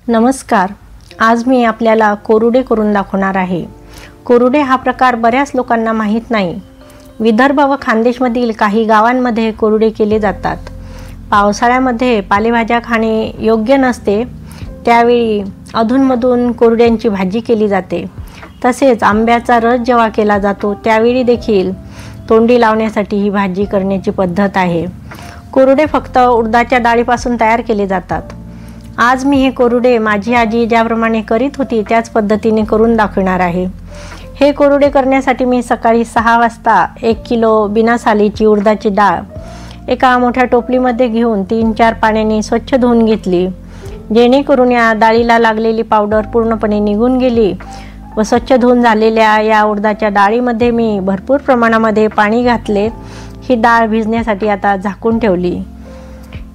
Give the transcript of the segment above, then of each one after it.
नमस्कार. आज मी आपल्याला कोरुडे करून दाखवणार आहे. कोरुडे हा प्रकार बऱ्याच लोकांना माहीत नाही. विदर्भ व खानदेशमधील काही गावांमध्ये कोरुडे केले जातात. पावसाळ्यामध्ये पालेभाज्या खाणे योग्य नसते, त्यावेळी अधूनमधून कोरुड्यांची भाजी केली जाते. तसेच आंब्याचा रस जेव्हा केला जातो त्यावेळी देखील तोंडी लावण्यासाठी ही भाजी करण्याची पद्धत आहे. कोरुडे फक्त उडदाच्या डाळीपासून तयार केले जातात. आज मी हे कोरुडे माझी आजी ज्याप्रमाणे करीत होती त्याच पद्धतीने करून दाखवणार आहे. हे कोरुडे करण्यासाठी मी सकाळी 6 वाजता 1 किलो बिना सालीची उडदाची डाळ एका मोठ्या टोपलीमध्ये घेऊन 3-4 पाण्याने स्वच्छ धुवून घेतली, जेणेकरून या डाळीला लागलेली पावडर पूर्णपणे निघून गेली. व स्वच्छ धुवून झालेल्या या उडदाच्या डाळीमध्ये मी भरपूर प्रमाणामध्ये पाणी घातले. ही डाळ भिजण्यासाठी आता झाकून ठेवली.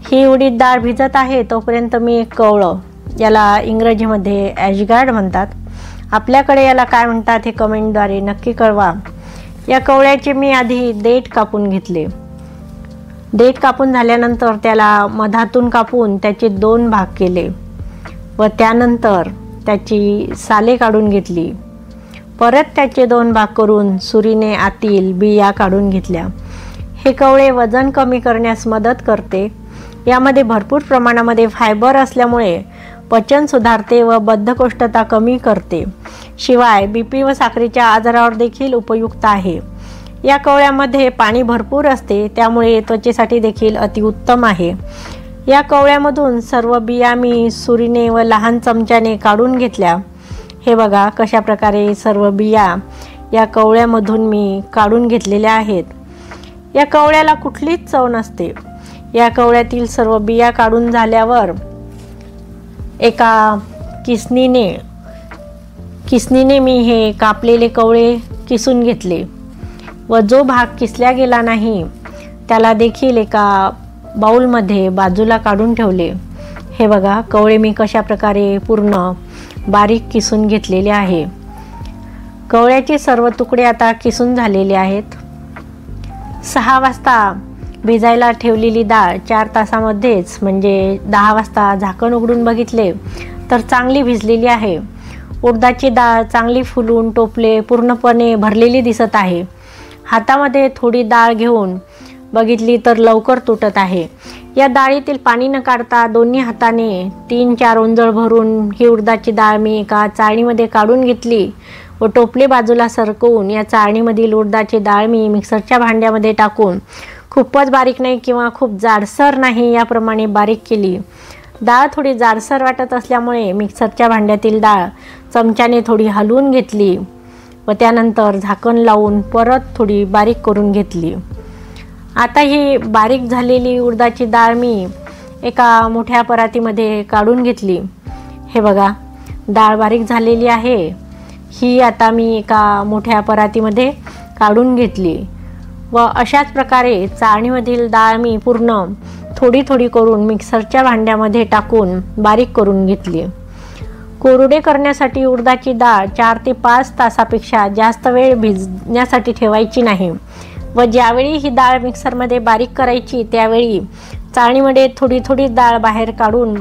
ही उडीद डाळ भिजत आहे तोपर्यंत मी एक कवळं, याला इंग्रजीमध्ये ॲशगार्ड म्हणतात, आपल्याकडे याला काय म्हणतात हे कमेंटद्वारे नक्की कळवा. या कवळ्याचे मी आधी देठ कापून घेतले. देठ कापून झाल्यानंतर त्याला मधातून कापून त्याचे 2 भाग केले व त्यानंतर त्याची साले काढून घेतली. परत त्याचे 2 भाग करून सुरीने आतील बिया काढून घेतल्या. हे कवळे वजन कमी करण्यास मदत करते. यामध्ये भरपूर प्रमाणामध्ये फायबर असल्यामुळे पचन सुधारते व बद्धकोष्ठता कमी करते. शिवाय BP व साखरेच्या आजारावर देखील उपयुक्त आहे. या कवळ्यामध्ये पाणी भरपूर असते, त्यामुळे त्वचेसाठी देखील अतिउत्तम आहे. या कवळ्यामधून सर्व बिया मी सुरीने व लहान चमच्याने काढून घेतल्या. हे बघा कशा प्रकारे सर्व बिया या कवळ्यामधून मी काढून घेतलेल्या आहेत. या कवळ्याला कुठलीच चव नसते. या कवळ्यातील सर्व बिया काढून झाल्यावर एका किसनीने मी हे कापलेले कवळे किसून घेतले व जो भाग किसल्या गेला नाही त्याला देखील एका बाउलमध्ये बाजूला काढून ठेवले. हे बघा कवळे मी कशा प्रकारे पूर्ण बारीक किसून घेतलेले आहे. कवळ्याचे सर्व तुकडे आता किसून झालेले आहेत. 6 वाजता भिजायला ठेवलेली डाळ 4 तासामध्येच म्हणजे 10 वाजता झाकण उघडून बघितले तर चांगली भिजलेली आहे. उडदाची डाळ चांगली फुलून टोपले पूर्णपणे भरलेली दिसत आहे. हातामध्ये थोडी डाळ घेऊन बघितली तर लवकर तुटत आहे. या डाळीतील पाणी न काढता दोन्ही हाताने 3-4 ओंजळ भरून ही उडदाची डाळ मी एका चाळणीमध्ये काढून घेतली व टोपले बाजूला सरकवून या चाळणीमधील उडदाची डाळ मी मिक्सरच्या भांड्यामध्ये टाकून खूपच बारीक नाही किंवा खूप जाडसर नाही याप्रमाणे बारीक केली. डाळ थोडी जाडसर वाटत असल्यामुळे मिक्सरच्या भांड्यातील डाळ चमच्याने थोडी हलवून घेतली व त्यानंतर झाकण लावून परत थोडी बारीक करून घेतली. आता ही बारीक झालेली उडदाची डाळ मी एका मोठ्या परातीमध्ये काढून घेतली. हे बघा डाळ बारीक झालेली आहे. ही आता मी एका मोठ्या परातीमध्ये काढून घेतली व अशाच प्रकारे चाळणीमधील डाळ मी पूर्ण थोडी थोडी करून मिक्सरच्या भांड्यामध्ये टाकून बारीक करून घेतली. कोरुडे करण्यासाठी उडदाची डाळ 4 ते 5 तासापेक्षा जास्त वेळ भिजण्यासाठी ठेवायची नाही व ज्यावेळी ही डाळ मिक्सरमध्ये बारीक करायची त्यावेळी चाळणीमध्ये थोडी थोडी डाळ बाहेर काढून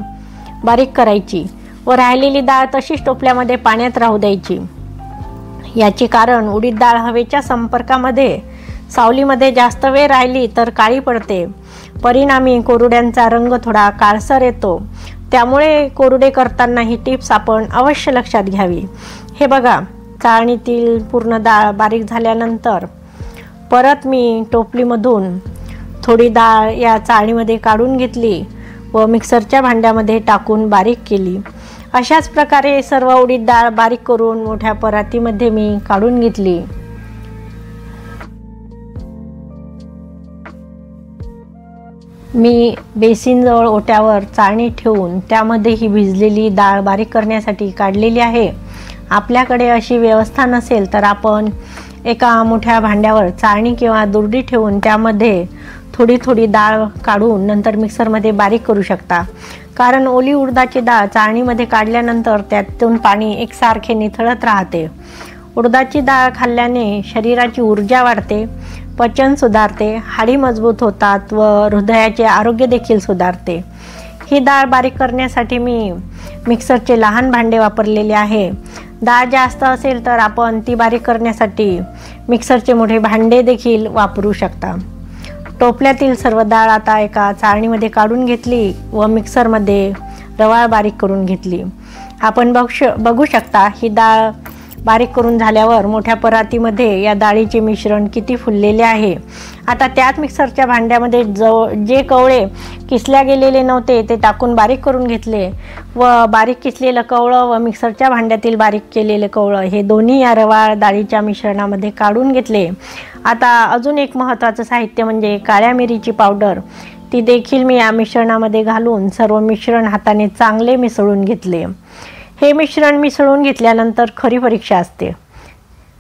बारीक करायची व राहिलेली डाळ तशीच टोपल्यामध्ये पाण्यात राहू द्यायची. याचे कारण उडीद डाळ हवेच्या संपर्कामध्ये सावलीमध्ये जास्त वेळ राहिली तर काळी पडते. परिणामी कोरुड्यांचा रंग थोडा काळसर येतो. त्यामुळे कोरुडे करताना ही टिप्स आपण अवश्य लक्षात घ्यावी. हे बघा चाळणीतील पूर्ण डाळ बारीक झाल्यानंतर परत मी टोपलीमधून थोडी डाळ या चाळणीमध्ये काढून घेतली व मिक्सरच्या भांड्यामध्ये टाकून बारीक केली. अशाच प्रकारे सर्व उडीद डाळ बारीक करून मोठ्या परातीमध्ये मी काढून घेतली. मी बेसिनजवळ ओट्यावर चाळणी ठेवून त्यामध्ये ही भिजलेली डाळ बारीक करण्यासाठी काढलेली आहे. आपल्याकडे अशी व्यवस्था नसेल तर आपण एका मोठ्या भांड्यावर चाळणी किंवा दुर्डी ठेवून त्यामध्ये थोडी थोडी डाळ काढून नंतर मिक्सरमध्ये बारीक करू शकता. कारण ओली उडदाची डाळ चाळणीमध्ये काढल्यानंतर त्यातून पाणी एकसारखे निथळत राहते. उडदाची डाळ खाल्ल्याने शरीराची ऊर्जा वाढते, पचन सुधारते, हाडी मजबूत होतात व हृदयाचे आरोग्य देखील सुधारते. ही डाळ बारीक करण्यासाठी मी मिक्सरचे लहान भांडे वापरलेले आहे. डाळ जास्त असेल तर आपण ती बारीक करण्यासाठी मिक्सरचे मोठे भांडे देखील वापरू शकता. टोपल्यातील सर्व डाळ आता एका चाळणीमध्ये काढून घेतली व मिक्सरमध्ये रवाळ बारीक करून घेतली. आपण बघू शकता ही डाळ बारीक करून झाल्यावर मोठ्या परातीमध्ये या डाळीचे मिश्रण किती फुललेले आहे. आता त्याच मिक्सरच्या भांड्यामध्ये जे कवळे किसल्या गेलेले नव्हते ते टाकून बारीक करून घेतले व बारीक किसलेलं कवळं व मिक्सरच्या भांड्यातील बारीक केलेले कवळं हे दोन्ही या रवाळ डाळीच्या मिश्रणामध्ये काढून घेतले. आता अजून एक महत्त्वाचं साहित्य म्हणजे काळ्या मिरीची पावडर, ती देखील मी या मिश्रणामध्ये घालून सर्व मिश्रण हाताने चांगले मिसळून घेतले. हे मिश्रण मिसळून घेतल्यानंतर खरी परीक्षा असते,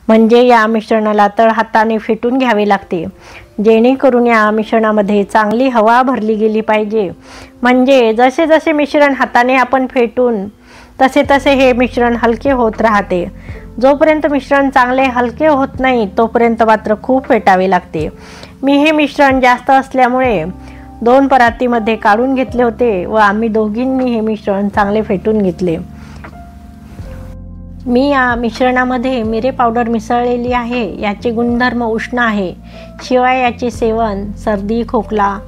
म्हणजे या मिश्रणाला तळ हाताने फेटून घ्यावे लागते, जेणेकरून या मिश्रणामध्ये चांगली हवा भरली गेली पाहिजे. म्हणजे जसे जसे मिश्रण हाताने आपण फेटून तसे तसे हे मिश्रण हलके होत राहते. जोपर्यंत मिश्रण चांगले हलके होत नाही तोपर्यंत मात्र खूप फेटावे लागते. मी हे मिश्रण जास्त असल्यामुळे 2 परातीमध्ये काढून घेतले होते व आम्ही दोघींनी हे मिश्रण चांगले फेटून घेतले. मी या मिश्रणामध्ये मिरे पावडर मिसळलेली आहे. याचे गुणधर्म उष्ण आहे. शिवाय याचे सेवन सर्दी, खोकला,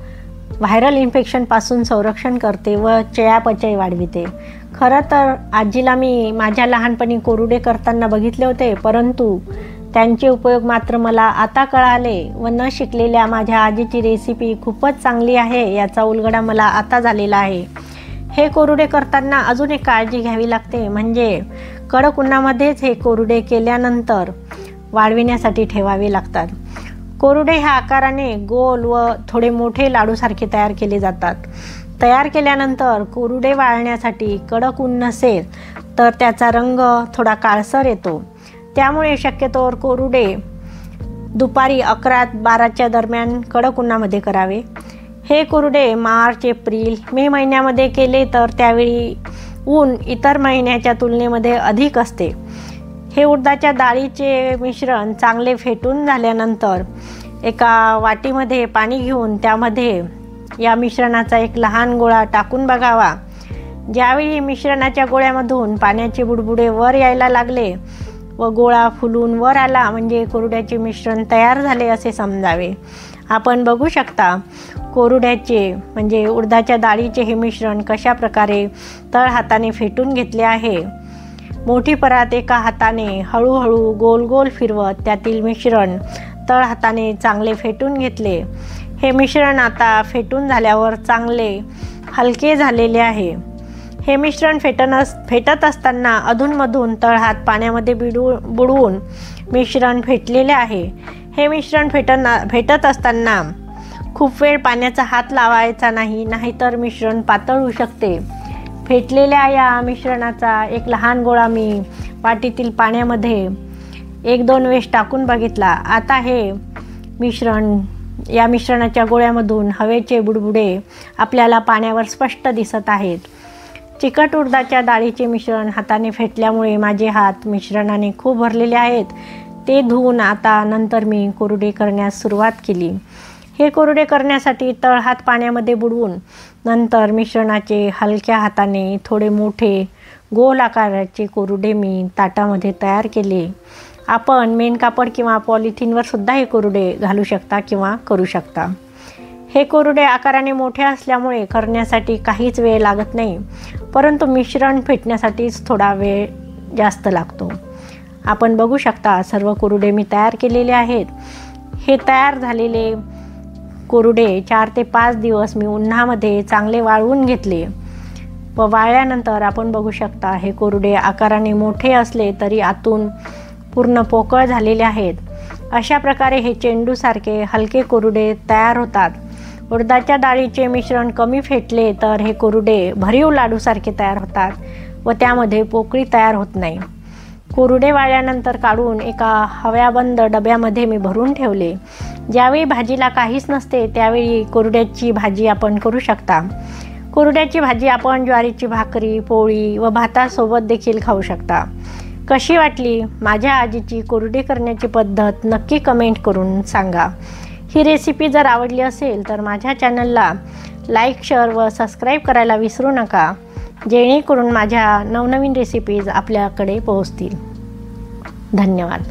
व्हायरल इन्फेक्शनपासून संरक्षण करते व चयापचय वाढविते. खरं तर आजीला मी माझ्या लहानपणी कोरुडे करताना बघितले होते, परंतु त्यांचे उपयोग मात्र मला आता कळाले व न शिकलेल्या माझ्या आजीची रेसिपी खूपच चांगली आहे याचा उलगडा मला आता झालेला आहे. हे कोरुडे करताना अजून एक काळजी घ्यावी लागते, म्हणजे कडक उन्हामध्येच हे कोरुडे केल्यानंतर वाळविण्यासाठी ठेवावे लागतात. कोरुडे ह्या आकाराने गोल व थोडे मोठे लाडूसारखे तयार केले जातात. तयार केल्यानंतर कोरुडे वाळण्यासाठी कडक ऊन नसेल तर त्याचा रंग थोडा काळसर येतो. त्यामुळे शक्यतोवर कोरुडे दुपारी 11-12च्या दरम्यान कडक उन्हामध्ये करावे. हे कोरुडे मार्च, एप्रिल, मे महिन्यामध्ये केले तर त्यावेळी ऊन इतर महिन्याच्या तुलनेमध्ये अधिक असते. हे उडदाच्या डाळीचे मिश्रण चांगले फेटून झाल्यानंतर एका वाटीमध्ये पाणी घेऊन त्यामध्ये या मिश्रणाचा एक लहान गोळा टाकून बघावा. ज्यावेळी मिश्रणाच्या गोळ्यामधून पाण्याचे बुडबुडे वर यायला लागले व गोळा फुलून वर आला म्हणजे कोरुड्याचे मिश्रण तयार झाले असे समजावे. आपण बघू शकता कोरुड्याचे म्हणजे उडदाच्या डाळीचे हे मिश्रण कशा प्रकारे तळ हाताने फेटून घेतले आहे. मोठी परात एका हाताने हळूहळू गोल गोल फिरवत त्यातील मिश्रण तळ हाताने चांगले फेटून घेतले. हे मिश्रण आता फेटून झाल्यावर चांगले हलके झालेले आहे. हे मिश्रण फेटत असताना अधूनमधून तळहात पाण्यामध्ये बुडवून मिश्रण फेटलेले आहे. हे मिश्रण फेटत असताना खूप वेळ पाण्याचा हात लावायचा नाही, नाहीतर मिश्रण पातळ होऊ शकते. फेटलेल्या या मिश्रणाचा एक लहान गोळा मी वाटीतील पाण्यामध्ये 1-2 वेळेस टाकून बघितला. आता हे या मिश्रणाच्या गोळ्यामधून हवेचे बुडबुडे आपल्याला पाण्यावर स्पष्ट दिसत आहेत. चिकट उडदाच्या डाळीचे मिश्रण हाताने फेटल्यामुळे माझे हात मिश्रणाने खूप भरलेले आहेत. ते धुवून आता नंतर मी कोरुडे करण्यास सुरुवात केली. हे कोरुडे करण्यासाठी तळहात पाण्यामध्ये बुडवून नंतर मिश्रणाचे हलक्या हाताने थोडे मोठे गोल आकाराचे कोरुडे मी ताटामध्ये तयार केले. आपण मेन कापड किंवा पॉलिथिनवर सुद्धा हे कोरुडे घालू शकता किंवा करू शकता. हे कोरुडे आकाराने मोठे असल्यामुळे करण्यासाठी काहीच वेळ लागत नाही, परंतु मिश्रण फेटण्यासाठीच थोडा वेळ जास्त लागतो. आपण बघू शकता सर्व कोरुडे मी तयार केलेले आहेत. हे तयार झालेले कोरुडे 4 ते 5 दिवस मी उन्हामध्ये चांगले वाळवून घेतले व वाळल्यानंतर आपण बघू शकता हे कोरुडे आकाराने मोठे असले तरी आतून पूर्ण पोकळ झालेले आहेत. अशा प्रकारे हे चेंडूसारखे हलके कोरुडे तयार होतात. उडदाच्या डाळीचे मिश्रण कमी फेटले तर हे कोरुडे भरीव लाडूसारखे तयार होतात व त्यामध्ये पोकळी तयार होत नाही. कोरुडे वाळल्यानंतर काढून एका हवाबंद डब्यामध्ये मी भरून ठेवले. ज्यावेळी भाजीला काहीच नसते त्यावेळी कोरुड्याची भाजी आपण करू शकता. कोरुड्याची भाजी आपण ज्वारीची भाकरी, पोळी व भातासोबत देखील खाऊ शकता. कशी वाटली माझ्या आजीची कोरुडे करण्याची पद्धत नक्की कमेंट करून सांगा. ही रेसिपी जर आवडली असेल तर माझ्या चॅनलला लाईक, शेअर व सबस्क्राईब करायला विसरू नका, जेणेकरून माझ्या नवनवीन रेसिपीज आपल्याकडे पोहोचतील. धन्यवाद.